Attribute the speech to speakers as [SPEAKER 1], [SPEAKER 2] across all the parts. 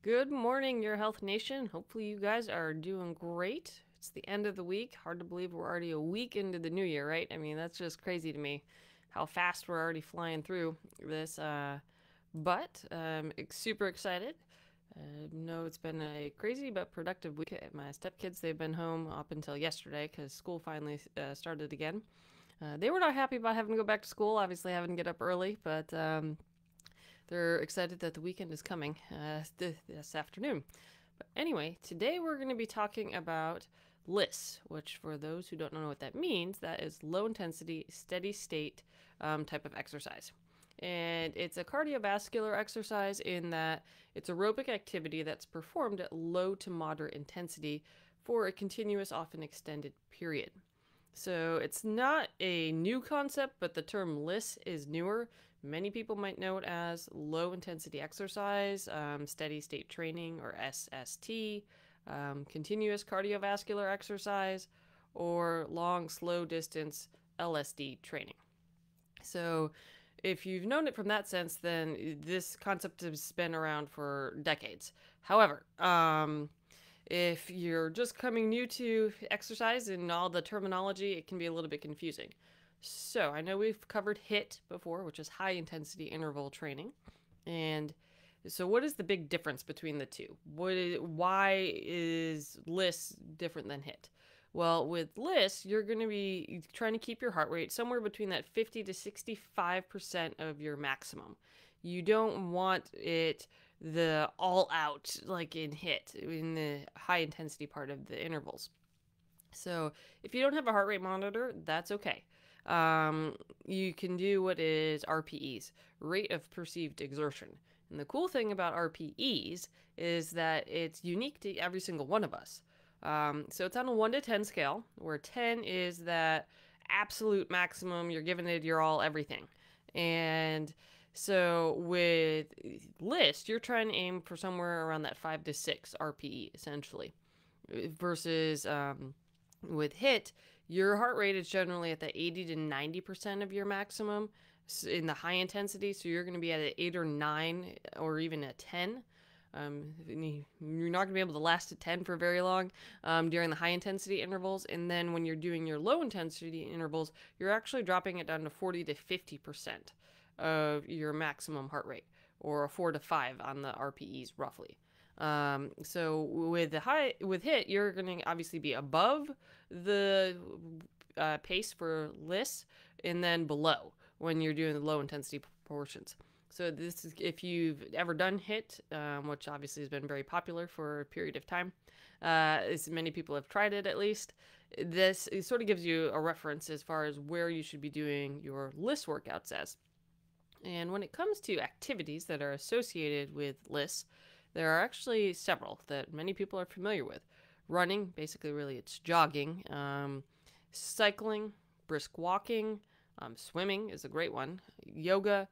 [SPEAKER 1] Good morning, Your Health Nation. Hopefully, you guys are doing great. It's the end of the week. Hard to believe we're already a week into the new year, right? I mean, that's just crazy to me how fast we're already flying through this. But super excited. No, it's been a crazy but productive week. My stepkids, they've been home up until yesterday because school finally started again. They were not happy about having to go back to school, obviously having to get up early, but they're excited that the weekend is coming this afternoon. But anyway, today we're going to be talking about LISS, which for those who don't know what that means, that is low intensity, steady state type of exercise. And it's a cardiovascular exercise in that it's aerobic activity that's performed at low to moderate intensity for a continuous, often extended period. So it's not a new concept, but the term LISS is newer. Many people might know it as low intensity exercise, steady state training, or SST, continuous cardiovascular exercise, or long slow distance LSD training. So if you've known it from that sense, then this concept has been around for decades. However, if you're just coming new to exercise and all the terminology, it can be a little bit confusing. So I know we've covered HIIT before, which is high intensity interval training. And so what is the big difference between the two? Why is LISS different than HIIT? Well, with LISS, you're going to be trying to keep your heart rate somewhere between that 50 to 65% of your maximum. You don't want it the all out like in HIIT, in the high intensity part of the intervals. So if you don't have a heart rate monitor, that's okay. You can do what is RPEs, rate of perceived exertion. And the cool thing about RPEs is that it's unique to every single one of us. So it's on a 1 to 10 scale, where 10 is that absolute maximum, you're giving it your all, everything. And so with LISS, you're trying to aim for somewhere around that 5 to 6 RPE, essentially. Versus with HIIT, your heart rate is generally at the 80 to 90% of your maximum in the high intensity. So you're going to be at an 8 or 9 or even a 10. You're not going to be able to last at 10 for very long during the high intensity intervals. And then when you're doing your low intensity intervals, you're actually dropping it down to 40 to 50% of your maximum heart rate, or a 4 to 5 on the RPEs roughly. So with HIIT, you're going to obviously be above the pace for LISS and then below when you're doing the low intensity portions. So this is, if you've ever done HIIT, which obviously has been very popular for a period of time, as many people have tried it at least, this sort of gives you a reference as far as where you should be doing your LISS workouts as. And when it comes to activities that are associated with LISS, there are actually several that many people are familiar with. Running, basically really it's jogging, cycling, brisk walking, swimming is a great one, yoga,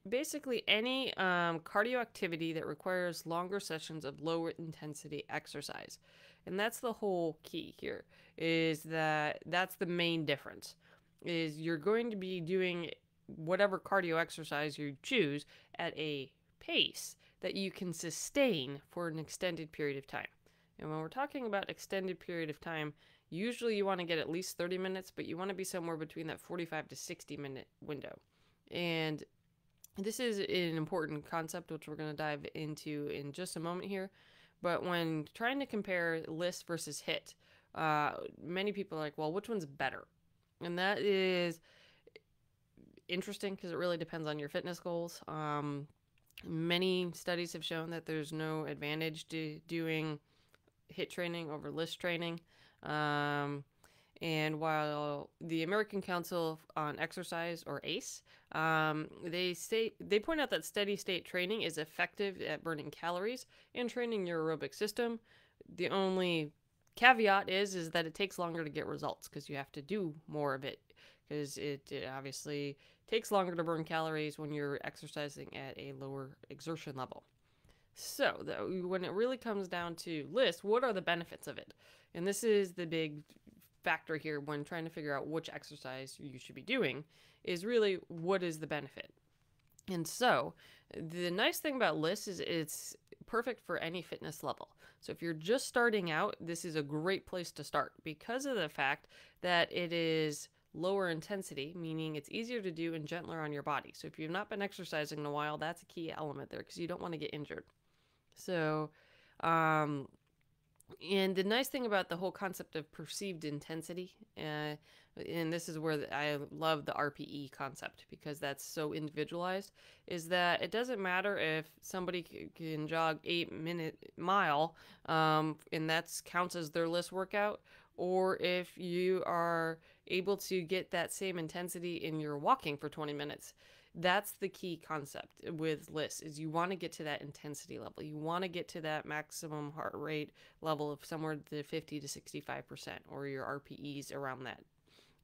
[SPEAKER 1] basically any cardio activity that requires longer sessions of lower intensity exercise. And that's the whole key here, is that that's the main difference, is you're going to be doing whatever cardio exercise you choose at a pace that you can sustain for an extended period of time. And when we're talking about extended period of time, usually you want to get at least 30 minutes, but you want to be somewhere between that 45 to 60 minute window. And this is an important concept, which we're going to dive into in just a moment here. But when trying to compare LISS versus HIIT, many people are like, well, which one's better? And that is interesting because it really depends on your fitness goals. Many studies have shown that there's no advantage to doing HIIT training over LISS training. And while the American Council on Exercise, or ACE, they point out that steady state training is effective at burning calories and training your aerobic system. The only caveat is that it takes longer to get results because you have to do more of it, because it obviously takes longer to burn calories when you're exercising at a lower exertion level. So when it really comes down to LISS, what are the benefits of it? And this is the big factor here when trying to figure out which exercise you should be doing, is really what is the benefit. And so the nice thing about LISS is it's perfect for any fitness level. So if you're just starting out, this is a great place to start because of the fact that it is lower intensity, meaning it's easier to do and gentler on your body. So if you've not been exercising in a while, that's a key element there because you don't want to get injured. So, and the nice thing about the whole concept of perceived intensity, and this is where I love the RPE concept because that's so individualized, is that it doesn't matter if somebody can jog 8-minute mile, and that counts as their LISS workout, or if you are able to get that same intensity in your walking for 20 minutes. That's the key concept with LISS is you want to get to that intensity level. You want to get to that maximum heart rate level of somewhere to 50 to 65% or your RPEs around that.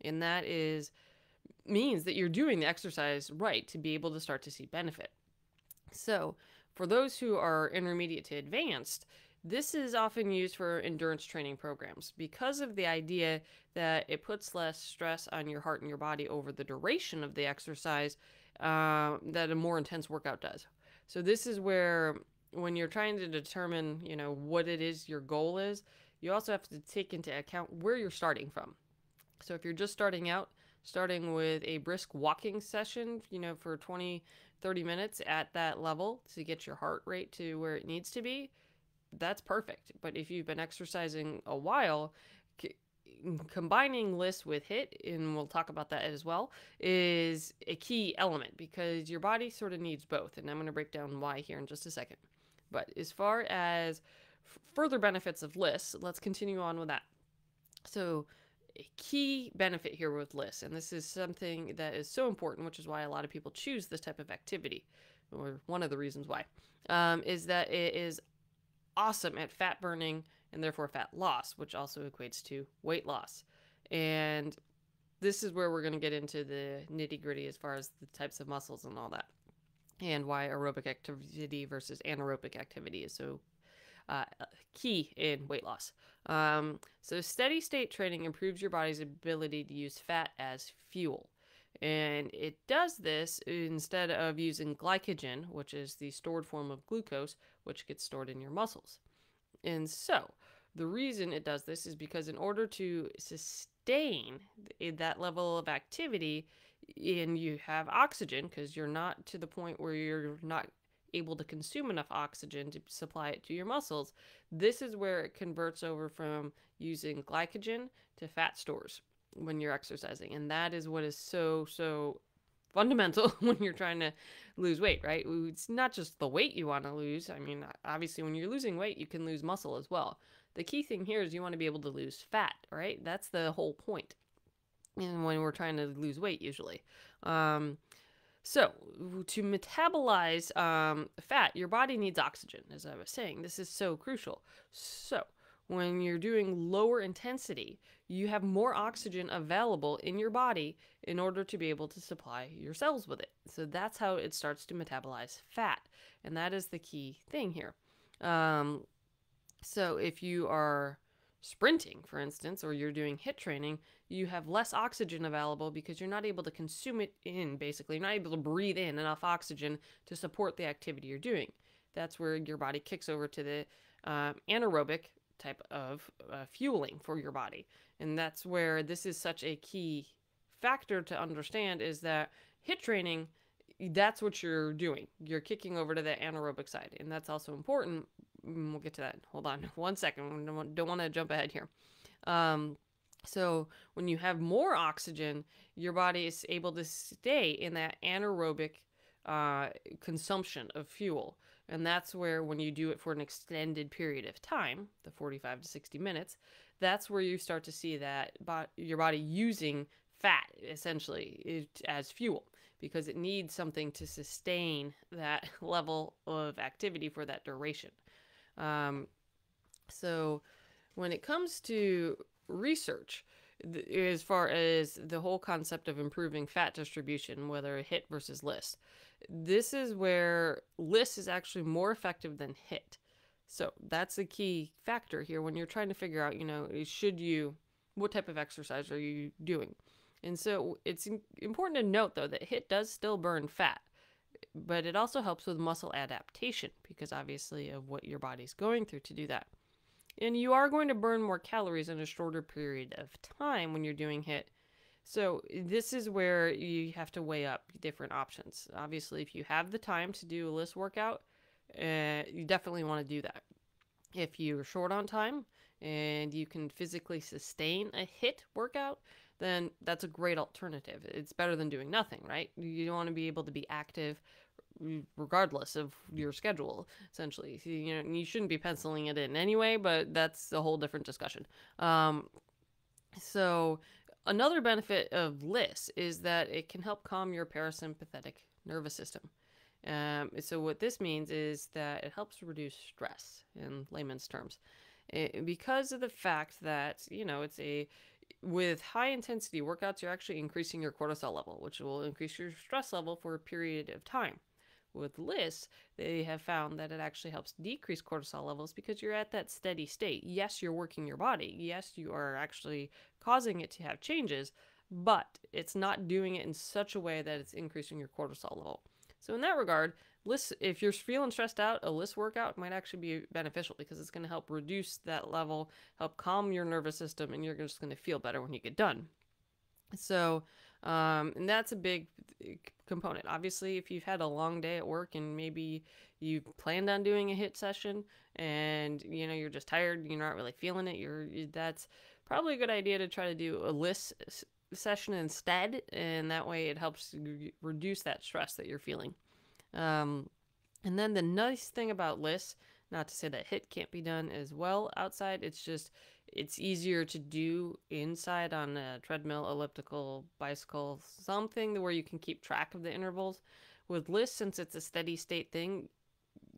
[SPEAKER 1] And that means that you're doing the exercise right to be able to start to see benefit. So for those who are intermediate to advanced, this is often used for endurance training programs because of the idea that it puts less stress on your heart and your body over the duration of the exercise that a more intense workout does. So this is where when you're trying to determine, what it is your goal is, you also have to take into account where you're starting from. So if you're just starting out, starting with a brisk walking session, for 20, 30 minutes at that level to get your heart rate to where it needs to be, that's perfect. But if you've been exercising a while, combining LISS with HIIT, and we'll talk about that as well, is a key element because your body sort of needs both. And I'm going to break down why here in just a second. But as far as further benefits of LISS, let's continue on with that. So a key benefit here with LISS, and this is something that is so important, which is why a lot of people choose this type of activity, or one of the reasons why, is that it is awesome at fat burning and therefore fat loss, which also equates to weight loss. And this is where we're going to get into the nitty gritty as far as the types of muscles and all that, and why aerobic activity versus anaerobic activity is so key in weight loss. So steady state training improves your body's ability to use fat as fuel. And it does this instead of using glycogen, which is the stored form of glucose, which gets stored in your muscles. And so the reason it does this is because in order to sustain that level of activity, and you have oxygen, because you're not to the point where you're not able to consume enough oxygen to supply it to your muscles, this is where it converts over from using glycogen to fat stores when you're exercising. And that is what is so fundamental when you're trying to lose weight, right? It's not just the weight you want to lose. I mean, obviously when you're losing weight, you can lose muscle as well. The key thing here is you want to be able to lose fat, right? That's the whole point. And when we're trying to lose weight usually. So to metabolize fat, your body needs oxygen, as I was saying. This is so crucial. So when you're doing lower intensity, you have more oxygen available in your body in order to be able to supply your cells with it. So that's how it starts to metabolize fat. And that is the key thing here. So if you are sprinting, for instance, or you're doing HIIT training, you have less oxygen available because you're not able to consume it in, basically. You're not able to breathe in enough oxygen to support the activity you're doing. That's where your body kicks over to the anaerobic type of fueling for your body. And that's where this is such a key factor to understand, is that HIIT training, that's what you're doing. You're kicking over to the anaerobic side. And that's also important. We'll get to that. Hold on 1 second. Don't want to jump ahead here. So when you have more oxygen, your body is able to stay in that anaerobic consumption of fuel. And that's where, when you do it for an extended period of time, the 45 to 60 minutes, that's where you start to see that your body using fat essentially as fuel, because it needs something to sustain that level of activity for that duration. So when it comes to research, as far as the whole concept of improving fat distribution, whether HIIT versus LISS, this is where LISS is actually more effective than HIIT. So that's a key factor here when you're trying to figure out, what type of exercise are you doing? And so it's important to note, though, that HIIT does still burn fat. but it also helps with muscle adaptation because obviously of what your body's going through to do that. And you are going to burn more calories in a shorter period of time when you're doing HIIT. So this is where you have to weigh up different options. Obviously, if you have the time to do a LISS workout, you definitely want to do that. If you're short on time and you can physically sustain a HIIT workout, then that's a great alternative. It's better than doing nothing, right? You want to be able to be active regardless of your schedule, essentially. You know, you shouldn't be penciling it in anyway, but that's a whole different discussion. So another benefit of LISS is that it can help calm your parasympathetic nervous system. So what this means is that it helps reduce stress in layman's terms. Because of the fact that, you know, with high intensity workouts, you're actually increasing your cortisol level, which will increase your stress level for a period of time. With LISS, they have found that it actually helps decrease cortisol levels because you're at that steady state. Yes, you're working your body. Yes, you are actually causing it to have changes, but it's not doing it in such a way that it's increasing your cortisol level. So in that regard, LISS, if you're feeling stressed out, a LISS workout might actually be beneficial because it's going to help reduce that level, help calm your nervous system, and you're just going to feel better when you get done. So, and that's a big component. Obviously, if you've had a long day at work and maybe you planned on doing a HIIT session and, you know, you're just tired, you're not really feeling it, that's probably a good idea to try to do a LISS session instead, and that way it helps reduce that stress that you're feeling. And then the nice thing about LISS, not to say that HIIT can't be done as well outside, it's easier to do inside on a treadmill, elliptical, bicycle, something where you can keep track of the intervals. With LISS, since it's a steady state thing,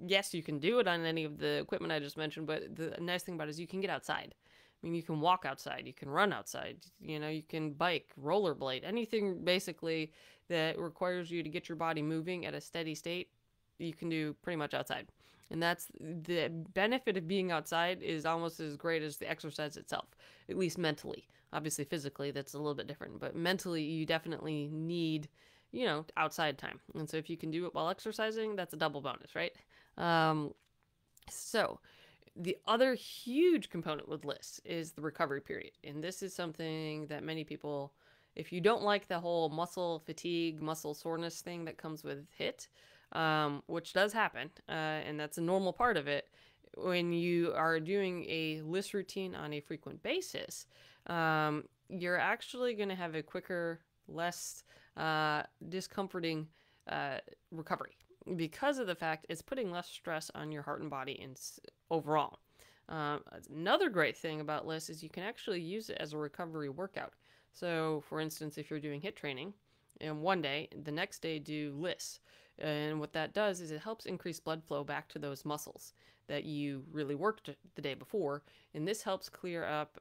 [SPEAKER 1] yes, you can do it on any of the equipment I just mentioned, but the nice thing about it is you can get outside. I mean, you can walk outside, you can run outside, you know, you can bike, rollerblade, anything basically that requires you to get your body moving at a steady state, you can do pretty much outside. And that's the benefit of being outside is almost as great as the exercise itself, at least mentally. Obviously, physically, that's a little bit different, but mentally, you definitely need, you know, outside time. And so if you can do it while exercising, that's a double bonus, right? So the other huge component with LISS is the recovery period. And this is something that many people, if you don't like the whole muscle fatigue, muscle soreness thing that comes with HIIT, which does happen, and that's a normal part of it, when you are doing a LISS routine on a frequent basis, you're actually going to have a quicker, less discomforting recovery because of the fact it's putting less stress on your heart and body overall. Another great thing about LISS is you can actually use it as a recovery workout. So, for instance, if you're doing HIIT training, and one day, the next day do LISS. And what that does is it helps increase blood flow back to those muscles that you really worked the day before. And this helps clear up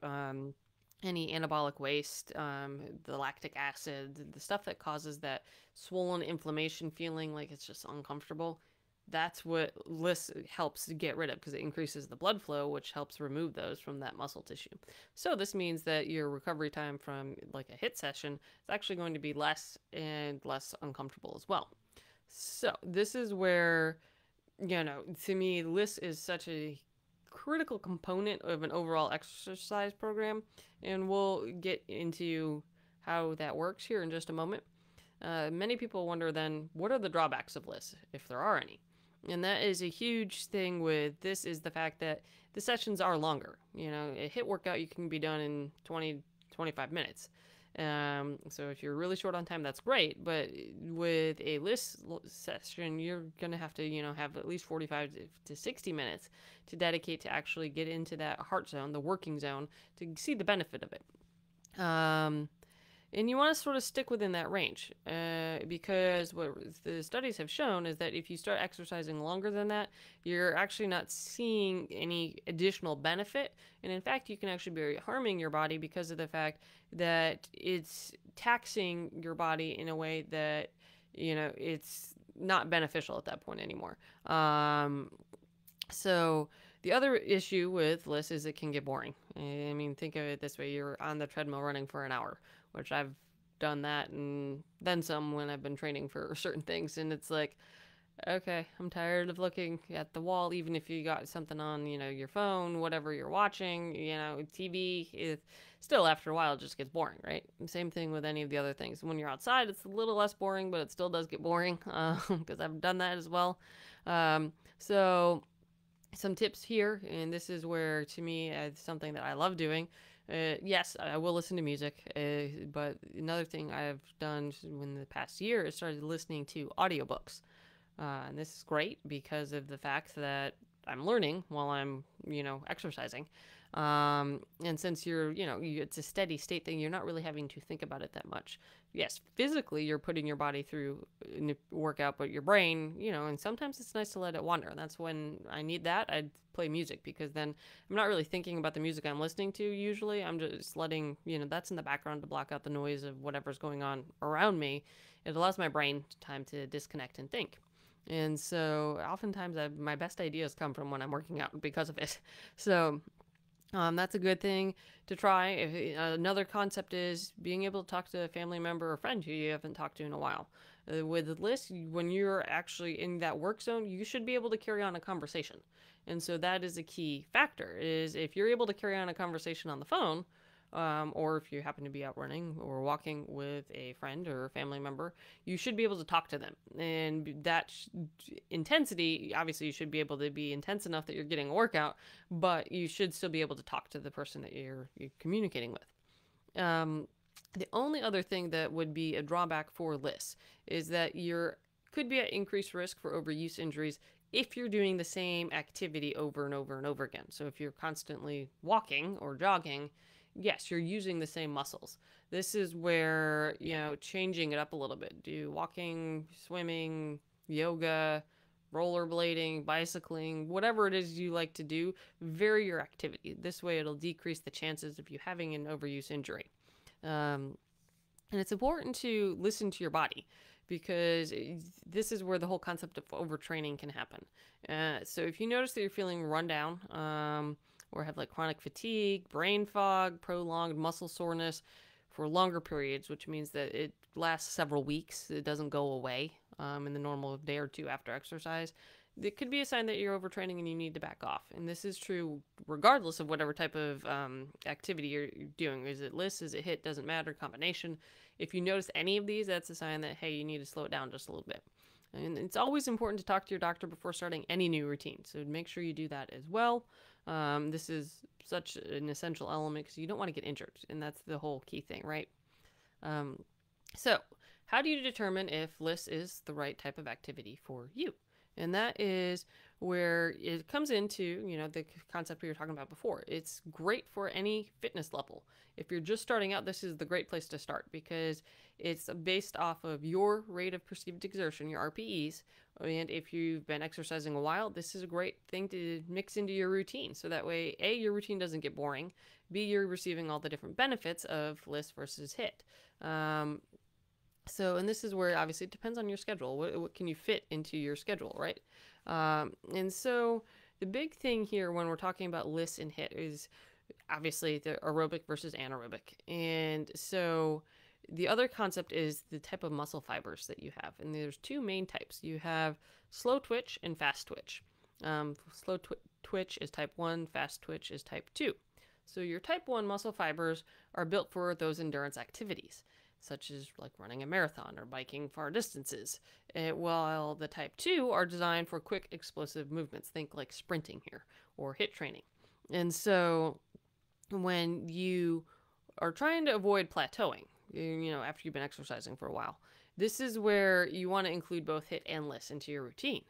[SPEAKER 1] any anabolic waste, the lactic acid, the stuff that causes that swollen inflammation feeling like it's just uncomfortable. That's what LISS helps to get rid of because it increases the blood flow, which helps remove those from that muscle tissue. So this means that your recovery time from like a HIIT session is actually going to be less and less uncomfortable as well. So this is where, you know, to me, LISS is such a critical component of an overall exercise program, and we'll get into how that works here in just a moment. Many people wonder then, what are the drawbacks of LISS, if there are any? And that is a huge thing with this is the fact that the sessions are longer. You know, a HIIT workout you can be done in 20, 25 minutes. So if you're really short on time, that's great. But with a LISS session, you're going to have to, you know, have at least 45 to 60 minutes to dedicate to actually get into that heart zone, the working zone, to see the benefit of it. And you want to sort of stick within that range because what the studies have shown is that if you start exercising longer than that, you're actually not seeing any additional benefit. And in fact, you can actually be harming your body because of the fact that it's taxing your body in a way that, you know, it's not beneficial at that point anymore. So the other issue with LISS is it can get boring. I mean, think of it this way. You're on the treadmill running for an hour, which I've done that and then some when I've been training for certain things. And it's like, okay, I'm tired of looking at the wall, even if you got something on, your phone, whatever you're watching, TV. Still, after a while, it just gets boring, right? Same thing with any of the other things. When you're outside, it's a little less boring, but it still does get boring because I've done that as well. So some tips here, and this is where, to me, it's something that I love doing. Yes, I will listen to music, but another thing I've done in the past year is started listening to audiobooks. And this is great because of the fact that I'm learning while I'm, exercising. And since it's a steady state thing, you're not really having to think about it that much. Yes, physically, you're putting your body through a workout, but your brain, and sometimes it's nice to let it wander. And that's when I need that. I'd play music because then I'm not really thinking about the music I'm listening to usually. I'm just letting, that's in the background to block out the noise of whatever's going on around me. It allows my brain time to disconnect and think. And so oftentimes my best ideas come from when I'm working out because of it. So that's a good thing to try. Another concept is being able to talk to a family member or friend who you haven't talked to in a while. With LISS, when you're actually in that work zone, you should be able to carry on a conversation. And so that is a key factor, is if you're able to carry on a conversation on the phone, or if you happen to be out running or walking with a friend or a family member, you should be able to talk to them. And that intensity, obviously you should be able to be intense enough that you're getting a workout, but you should still be able to talk to the person that you're communicating with. The only other thing that would be a drawback for LISS is that could be at increased risk for overuse injuries if you're doing the same activity over and over and over again. So if you're constantly walking or jogging, yes, you're using the same muscles. This is where, changing it up a little bit. Do walking, swimming, yoga, rollerblading, bicycling, whatever it is you like to do, vary your activity. This way it'll decrease the chances of you having an overuse injury. And it's important to listen to your body because this is where the whole concept of overtraining can happen. So if you notice that you're feeling run down, or have like chronic fatigue, brain fog, prolonged muscle soreness for longer periods, which means that it lasts several weeks. It doesn't go away in the normal day or two after exercise. It could be a sign that you're overtraining and you need to back off. And this is true regardless of whatever type of activity you're doing. Is it LISS? Is it HIIT? Doesn't matter. Combination. If you notice any of these, that's a sign that, hey, you need to slow it down just a little bit. And it's always important to talk to your doctor before starting any new routine. So make sure you do that as well. This is such an essential element because you don't want to get injured. And that's the whole key thing, right? So how do you determine if LISS is the right type of activity for you? And that is where it comes into, the concept we were talking about before. It's great for any fitness level. If you're just starting out, this is the great place to start because it's based off of your rate of perceived exertion, your RPEs. And if you've been exercising a while, this is a great thing to mix into your routine. So that way, A, your routine doesn't get boring. B, you're receiving all the different benefits of LISS versus HIIT. And this is where obviously it depends on your schedule. What can you fit into your schedule, right? And so the big thing here when we're talking about LISS and HIIT is obviously the aerobic versus anaerobic. And so the other concept is the type of muscle fibers that you have. And there's two main types. You have slow twitch and fast twitch. Slow twitch is type 1, fast twitch is type 2. So your type 1 muscle fibers are built for those endurance activities, such as like running a marathon or biking far distances, while the type 2 are designed for quick explosive movements. Think like sprinting here or HIIT training. And so when you are trying to avoid plateauing, after you've been exercising for a while, this is where you want to include both HIIT and LISS into your routine.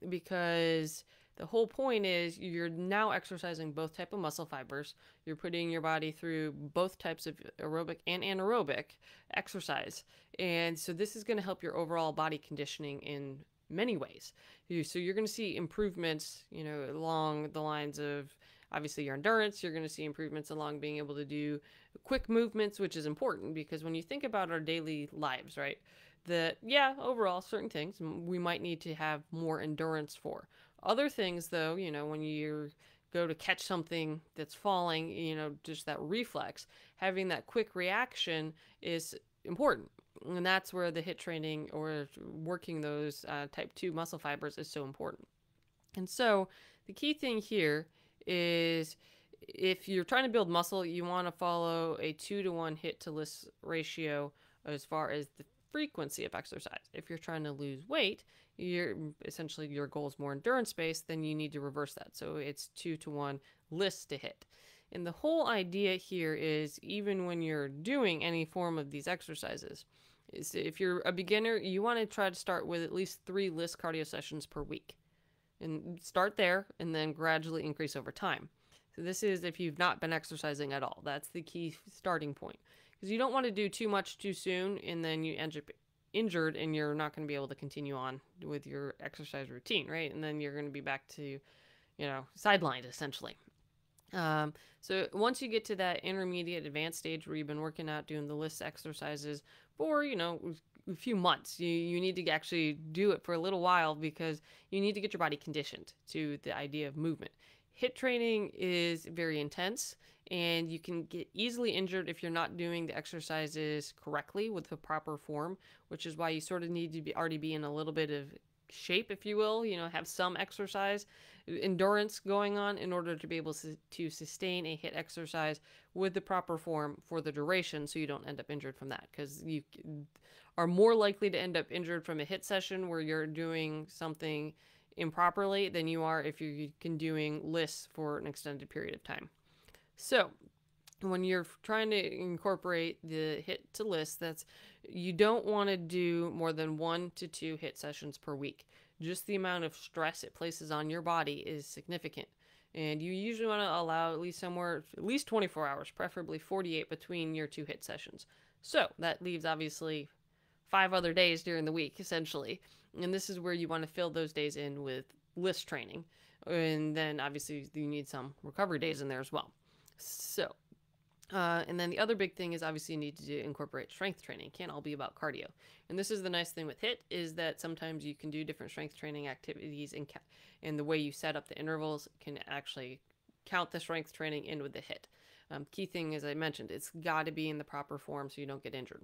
[SPEAKER 1] Because the whole point is you're now exercising both type of muscle fibers. You're putting your body through both types of aerobic and anaerobic exercise. And so this is going to help your overall body conditioning in many ways. So you're going to see improvements, along the lines of obviously your endurance. You're going to see improvements along being able to do quick movements, which is important because when you think about our daily lives, right, overall certain things we might need to have more endurance for. Other things, though, when you go to catch something that's falling, just that reflex, having that quick reaction is important. And that's where the HIIT training or working those type 2 muscle fibers is so important. And so the key thing here is if you're trying to build muscle, you want to follow a 2-to-1 HIIT to LISS ratio as far as the frequency of exercise. If you're trying to lose weight, essentially your goal is more endurance based, then you need to reverse that. So it's 2-to-1 LISS to HIIT. And the whole idea here is even when you're doing any form of these exercises, is if you're a beginner, you want to try to start with at least 3 LISS cardio sessions per week. And start there and then gradually increase over time. So this is if you've not been exercising at all. That's the key starting point. Because you don't want to do too much too soon and then you end up injured and you're not going to be able to continue on with your exercise routine, right? And then you're going to be back to, sidelined essentially. So once you get to that intermediate advanced stage where you've been working out doing the LISS exercises for, a few months, you need to actually do it for a little while because you need to get your body conditioned to the idea of movement. HIIT training is very intense and you can get easily injured if you're not doing the exercises correctly with the proper form, which is why you sort of need to already be in a little bit of shape, if you will, have some exercise endurance going on in order to be able to sustain a HIIT exercise with the proper form for the duration so you don't end up injured from that, because you are more likely to end up injured from a HIIT session where you're doing something improperly than you are if you're doing LISS for an extended period of time. So when you're trying to incorporate the HIIT to LISS, you don't want to do more than 1 to 2 HIIT sessions per week. Just the amount of stress it places on your body is significant. And you usually want to allow at least 24 hours, preferably 48 between your 2 HIIT sessions. So that leaves obviously 5 other days during the week, essentially. And this is where you want to fill those days in with LISS training. And then obviously you need some recovery days in there as well. So, and then the other big thing is obviously you need to incorporate strength training. It can't all be about cardio. And this is the nice thing with HIIT is that sometimes you can do different strength training activities and the way you set up the intervals can actually count the strength training in with the HIIT. Key thing, as I mentioned, it's got to be in the proper form so you don't get injured.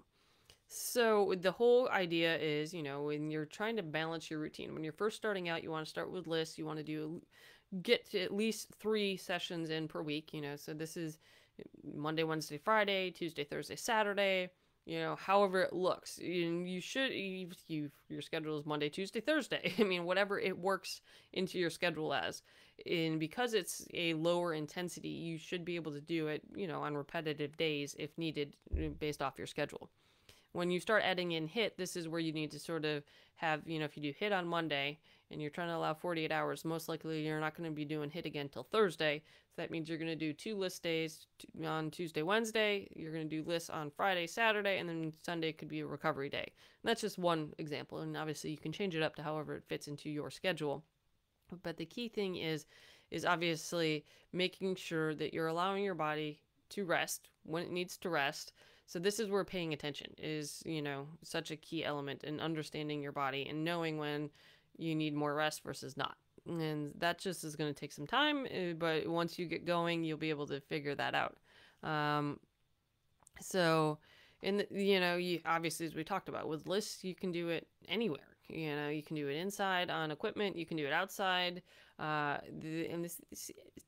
[SPEAKER 1] So the whole idea is, when you're trying to balance your routine, when you're first starting out, you want to start with LISS. You want to get to at least 3 sessions in per week, so this is Monday, Wednesday, Friday, Tuesday, Thursday, Saturday, however it looks. You should, your schedule is Monday, Tuesday, Thursday. Whatever it works into your schedule as. And because it's a lower intensity, you should be able to do it, on repetitive days if needed based off your schedule. When you start adding in HIIT, this is where you need to sort of have, if you do HIIT on Monday and you're trying to allow 48 hours, most likely you're not going to be doing HIIT again till Thursday. So that means you're going to do 2 LISS days on Tuesday, Wednesday. You're going to do LISS on Friday, Saturday, and then Sunday could be a recovery day. And that's just one example. And obviously you can change it up to however it fits into your schedule. But the key thing is obviously making sure that you're allowing your body to rest when it needs to rest. So this is where paying attention is, such a key element in understanding your body and knowing when you need more rest versus not. And that just is going to take some time, but once you get going, you'll be able to figure that out. You obviously, as we talked about, with LISS, you can do it anywhere. You can do it inside on equipment. You can do it outside.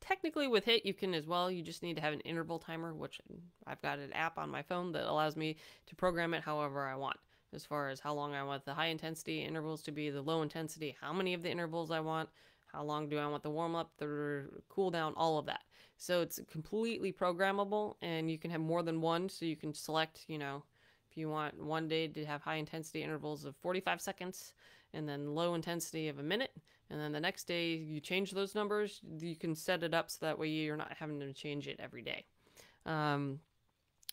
[SPEAKER 1] Technically with HIIT, you can as well. You just need to have an interval timer, which I've got an app on my phone that allows me to program it however I want. As far as how long I want the high intensity intervals to be, the low intensity, how many of the intervals I want, how long do I want the warm up, the cool down, all of that. So it's completely programmable and you can have more than one. So you can select, if you want one day to have high intensity intervals of 45 seconds and then low intensity of a minute. And then the next day you change those numbers, you can set it up so that way you're not having to change it every day.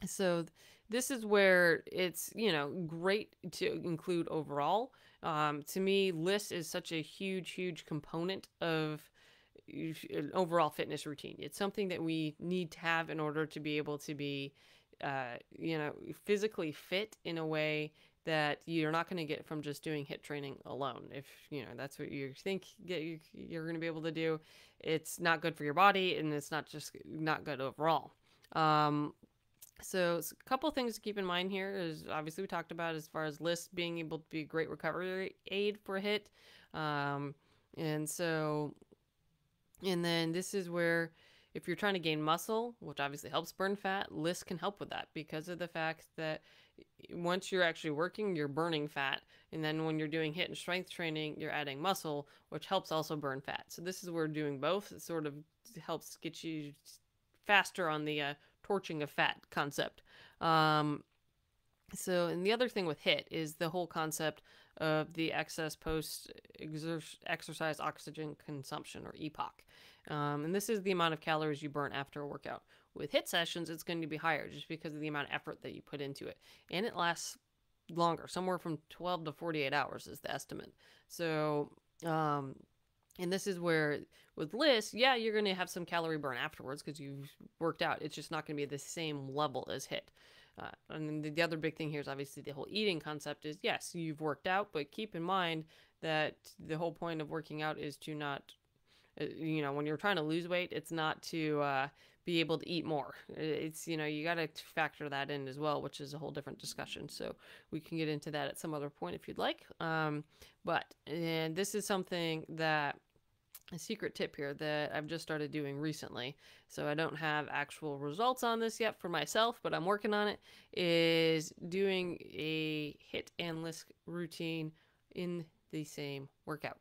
[SPEAKER 1] So this is where it's, great to include overall. To me, LISS is such a huge component of an overall fitness routine. It's something that we need to have in order to be able to be, physically fit in a way that you're not going to get from just doing HIIT training alone. If, that's what you think you're going to be able to do, it's not good for your body and it's not good overall. So a couple things to keep in mind here is obviously we talked about as far as LISS being able to be a great recovery aid for a hit. Um, and so, and then this is where if you're trying to gain muscle, which obviously helps burn fat, LISS can help with that because of the fact that once you're actually working, you're burning fat. And then when you're doing hit and strength training, you're adding muscle, which helps also burn fat. So this is where doing both sort of helps get you faster on the torching of fat concept. So, and the other thing with hit is the whole concept of the excess post exercise oxygen consumption, or EPOC. And this is the amount of calories you burn after a workout. With hit sessions, it's going to be higher just because of the amount of effort that you put into it. And it lasts longer, somewhere from 12 to 48 hours is the estimate. So, and this is where with LISS, yeah, you're going to have some calorie burn afterwards because you've worked out. It's just not going to be the same level as hit. And the other big thing here is obviously the whole eating concept is, yes, you've worked out, but keep in mind that the whole point of working out is to not, when you're trying to lose weight, it's not to be able to eat more. It's, you got to factor that in as well, which is a whole different discussion. So we can get into that at some other point if you'd like. And this is something that a secret tip here that I've just started doing recently, so I don't have actual results on this yet for myself, but I'm working on it, is doing a hit and LISS routine in the same workout.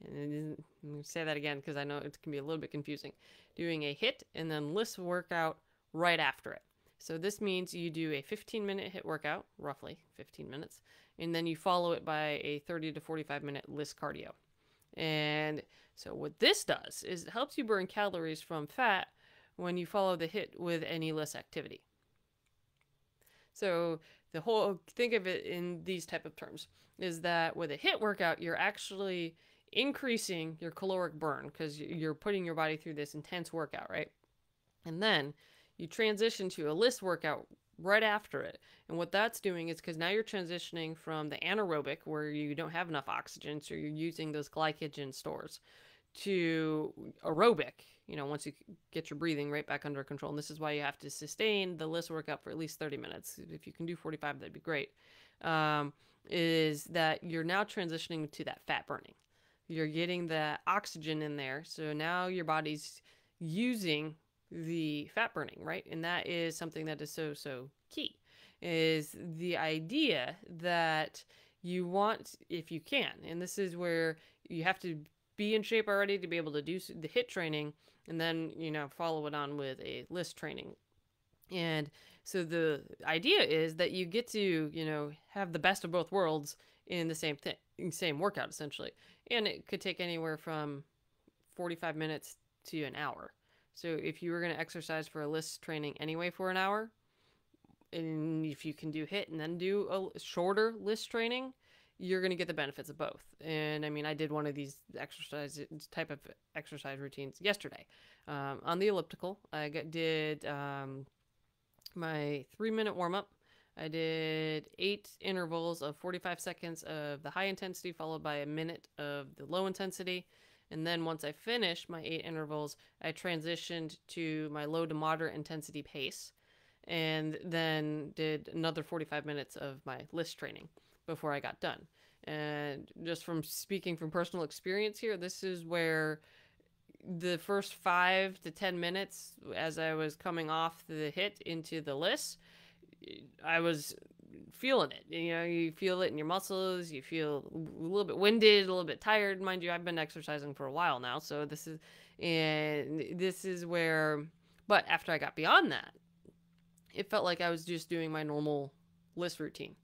[SPEAKER 1] And let me say that again because I know it can be a little bit confusing. Doing a hit and then LISS workout right after it. So this means you do a 15-minute hit workout, roughly 15 minutes, and then you follow it by a 30 to 45-minute LISS cardio. And so what this does is it helps you burn calories from fat when you follow the hit with any LISS activity. So think of it in these type of terms, is that with a hit workout, you're actually increasing your caloric burn because you're putting your body through this intense workout, right? And then you transition to a LISS workout right after it. And what that's doing is because now you're transitioning from the anaerobic, where you don't have enough oxygen, so you're using those glycogen stores, to aerobic, once you get your breathing right back under control. And this is why you have to sustain the LISS workout for at least 30 minutes. If you can do 45, that'd be great. Is that you're now transitioning to that fat burning. You're getting the oxygen in there, so now your body's using the fat burning, right? And that is something that is so key, is the idea that you want, if you can, and this is where you have to be in shape already to be able to do the hit training, and then follow it on with a LISS training. And so the idea is that you get to have the best of both worlds in the same workout, essentially. And it could take anywhere from 45 minutes to an hour. So if you were going to exercise for a LISS training anyway for an hour, and if you can do hit and then do a shorter LISS training, you're going to get the benefits of both. And I mean, I did one of these type of exercise routines yesterday on the elliptical. I did my 3-minute warm-up. I did 8 intervals of 45 seconds of the high intensity, followed by a minute of the low intensity. And then once I finished my 8 intervals, I transitioned to my low to moderate intensity pace, and then did another 45 minutes of my LISS training before I got done. And just from speaking from personal experience here, this is where the first 5 to 10 minutes, as I was coming off the hit into the LISS, I was feeling it. You feel it in your muscles. You feel a little bit winded, a little bit tired. Mind you, I've been exercising for a while now, so this is where. But after I got beyond that, it felt like I was just doing my normal LISS routine,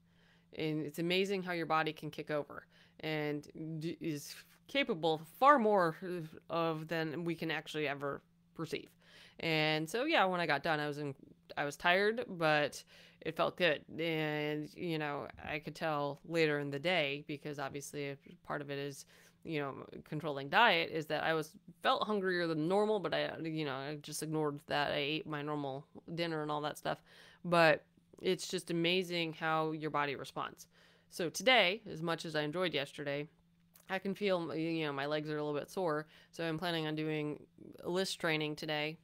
[SPEAKER 1] and it's amazing how your body can kick over and is capable of far more of than we can actually ever perceive. And so yeah, when I got done, I was tired, but it felt good. And I could tell later in the day, because obviously part of it is controlling diet, is that I felt hungrier than normal, but I just ignored that. I ate my normal dinner and all that stuff. But it's just amazing how your body responds. So today, as much as I enjoyed yesterday, I can feel, my legs are a little bit sore. So I'm planning on doing LISS training today.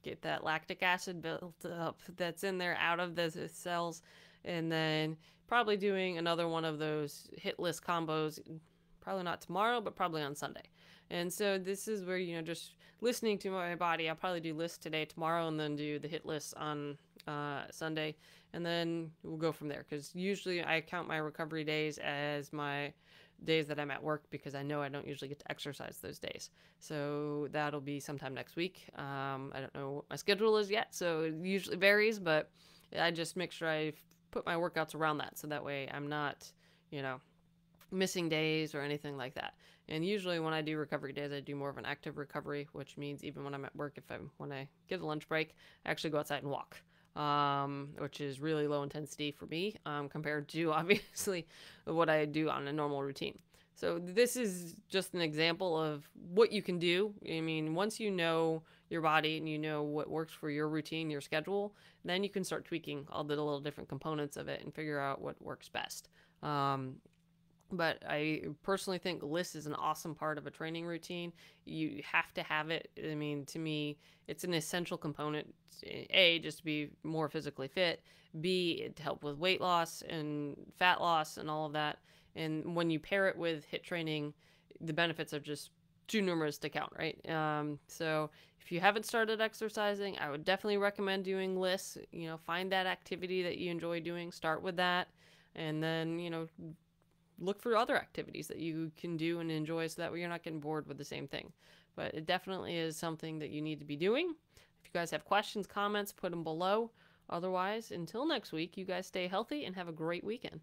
[SPEAKER 1] Get that lactic acid built up that's in there out of the cells. And then probably doing another one of those hit list combos, probably not tomorrow, but probably on Sunday. And so this is where, just listening to my body. I'll probably do LISS today, tomorrow, and then do the hit list on Sunday. And then we'll go from there. Because usually I count my recovery days as my days that I'm at work, because I know I don't usually get to exercise those days. So that'll be sometime next week. I don't know what my schedule is yet, so it usually varies, but I just make sure I put my workouts around that, so that way I'm not, missing days or anything like that. And usually when I do recovery days, I do more of an active recovery, which means even when I'm at work, when I get a lunch break, I actually go outside and walk. Which is really low intensity for me, compared to obviously what I do on a normal routine. So this is just an example of what you can do. I mean, once you know your body and you know what works for your routine, your schedule, then you can start tweaking all the little different components of it and figure out what works best. But I personally think LISS is an awesome part of a training routine. You have to have it. I mean, to me, it's an essential component. A, just to be more physically fit. B, to help with weight loss and fat loss and all of that. And when you pair it with HIIT training, the benefits are just too numerous to count, right? So if you haven't started exercising, I would definitely recommend doing LISS. Find that activity that you enjoy doing. Start with that. And then, look for other activities that you can do and enjoy, so that way you're not getting bored with the same thing. But it definitely is something that you need to be doing. If you guys have questions, comments, put them below. Otherwise, until next week, you guys stay healthy and have a great weekend.